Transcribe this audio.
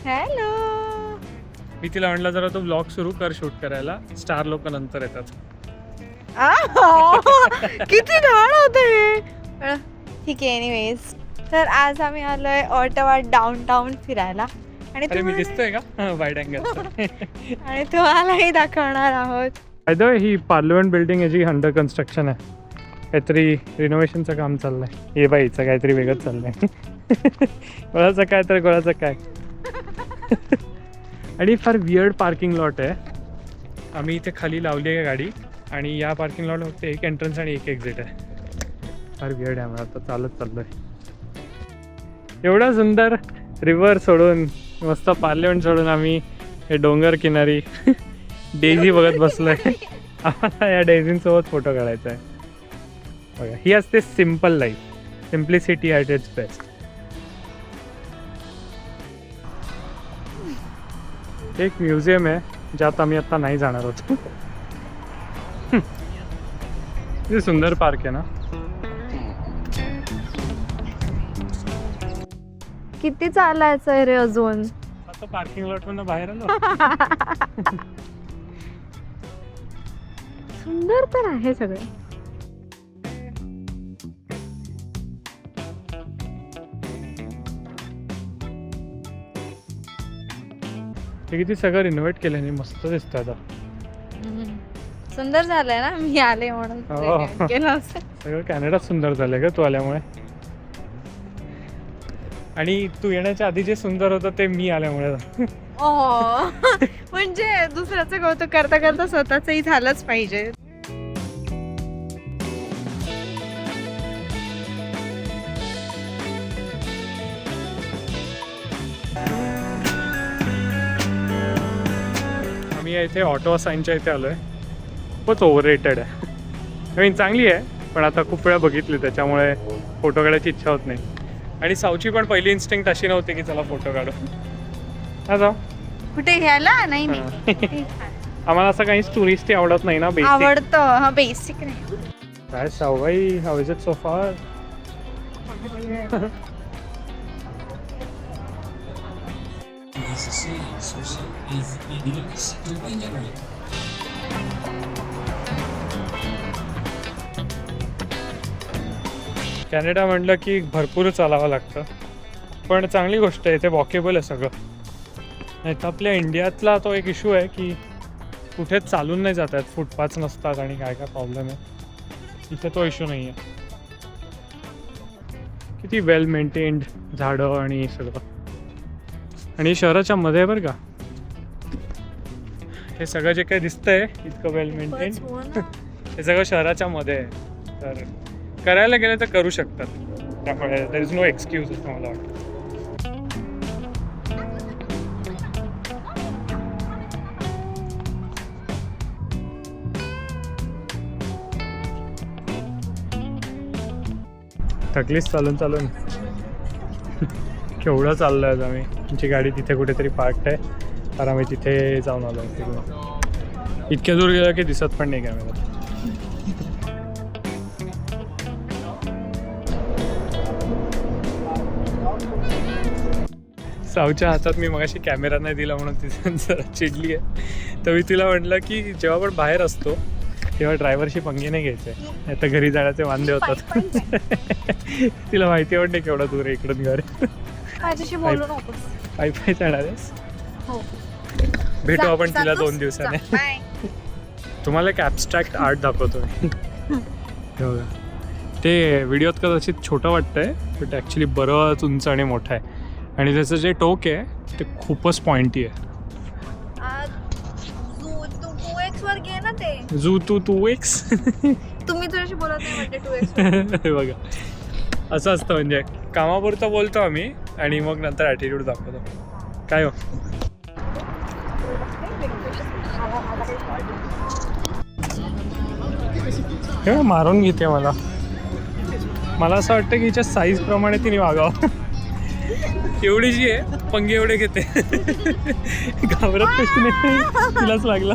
Hello. मी तिला म्हणलं जरा तो ब्लॉग सुरू कर शूट करायला, स्टार लोक नंतर येतात. किती घाण होत हे. ठीक आहे, एनिवेज. तर आज आम्ही आलोय ऑटोवा डाऊनटाऊन फिरायला आणि अरे मी दिसतोय का वाईड अँगल? आणि तुम्हालाही दाखवणार आहोत. By the way, he parliament building याची अंडर कन्स्ट्रक्शन आहे. काहीतरी रिनोव्हेशनचं काम चाललंय. हे बाईचं काहीतरी वेगळंच चाललंय. कोणाचं काय तर कोणाचं काय. आणि फार वियर्ड पार्किंग लॉट आहे. आम्ही इथे खाली लावली आहे गाडी आणि या पार्किंग लॉट फक्त एक एंट्रन्स आणि एक एक्झिट आहे. फार वियर्ड आहे. मला आता चालत चाललोय. एवढा सुंदर रिव्हर सोडून, मस्त पार्लमेंट सोडून आम्ही हे डोंगर किनारी डेझी बघत बसलोय. आम्हाला या डेझींसोबत फोटो काढायचा आहे. बघा, ही असते simple life. Simplicity at its best. एक म्युझियम आहे ज्यात आम्ही आता नाही जाणार आहोत. किती सुंदर पार्क आहे ना. किती चालायचंय रे अजून. आता पार्किंग लॉट मधून बाहेर आलो. सुंदर तर आहे सगळं. हे किती सगळं रिनोव्हेट केलं, मस्त दिसतं आता. सुंदर झालंय ना, मी आले म्हणून हो. केलं असं. सगळं कॅनडा सुंदर झालंय का तू आल्यामुळे. आणि तू येण्याच्या आधी जे सुंदर होतं ते मी आल्यामुळे. म्हणजे दुसऱ्याचं कौतुक करता करता स्वतःचंही झालंच पाहिजे. आम्ही इथे ऑटोवा साईनच्या इथे आलोय. खूपच ओव्हररेटेड आहे. आय मीन चांगली आहे, पण आता खूप वेळा बघितली त्याच्यामुळे फोटो काढायची इच्छा होत नाही. आणि साऊची पण पहिली इन्स्टिंक्ट अशी नव्हती की चला फोटो काढू. हा जाऊ कुठे घ्यायला नाही. नाही आम्हाला असं काहीच टुरिस्ट आवडत नाही ना. बेसिक आवडतं. हा, बेसिक नाही. काय सावई, हाऊ इज इट सो फार? कॅनडा म्हटलं की भरपूर चालावं लागतं, पण चांगली गोष्ट आहे. इथे वॉकेबल आहे सगळं. नाही तर आपल्या इंडियातला तो एक इश्यू आहे की कुठे चालून नाही जात आहेत, फुटपाथ नसतात आणि काय काय प्रॉब्लेम आहे. इथे तो इश्यू नाही आहे. किती वेल मेंटेन्ड झाडं आणि सगळं. आणि शहराच्या मध्ये आहे बरं का हे सगळं. जे काही दिसतंय इतकं वेल मेंटेन्ड, हे सगळं शहराच्या मध्ये आहे. तर करायला गेलं तर करू शकतात. त्यामुळे देयर इज नो एक्सक्यूज असं मला वाटतं. थकलीच चालून चालून. केवढं चाललोय आज आम्ही. आमची गाडी तिथे कुठेतरी पार्कड आहे, तर आम्ही तिथे जाऊन आलो. तिकडून इतक्या दूर गेलं की दिसत पण नाही कॅमेरा. साऊच्या हातात मी मगाशी कॅमेरा नाही दिला म्हणून ती जरा चिडली आहे. तर मी तिला म्हटलं की जेव्हा आपण बाहेर असतो तेव्हा ड्रायव्हरशी पंगे नाही घ्यायचे, नाही तर घरी जाण्याचे वांदे होतात. तिला माहिती वाटते केवढा दूर आहे इकडून घर. माझ्याशी बोलू नकोस. पायी पायी जाणार आहेस? हो. भेटू आपण तिला 2 दिवसाने. तुम्हाला एक ॲबस्ट्रॅक्ट आर्ट दाखवतो मी. ते व्हिडिओत कदाचित छोटं वाटतंय, बट ॲक्च्युली बरंच उंच आणि मोठं आहे. आणि त्याचं जे टोक आहे ते खूपच पॉइंटी आहे. झू तू 2x. तुम्ही तुझ्याशी बोलत नाही म्हणजे 2x. हे बघा असं असतं. म्हणजे कामापुरतं बोलतो आम्ही आणि मग नंतर ॲटिट्यूड दाखवतो. काय हो, हे मारून घेते मला. मला असं वाटतं की हिच्या साईज प्रमाणे तिने वागावं. एवढी जी आहे पंगे एवढे घेते. घाबरत कशी नाही, तिलाच लागला.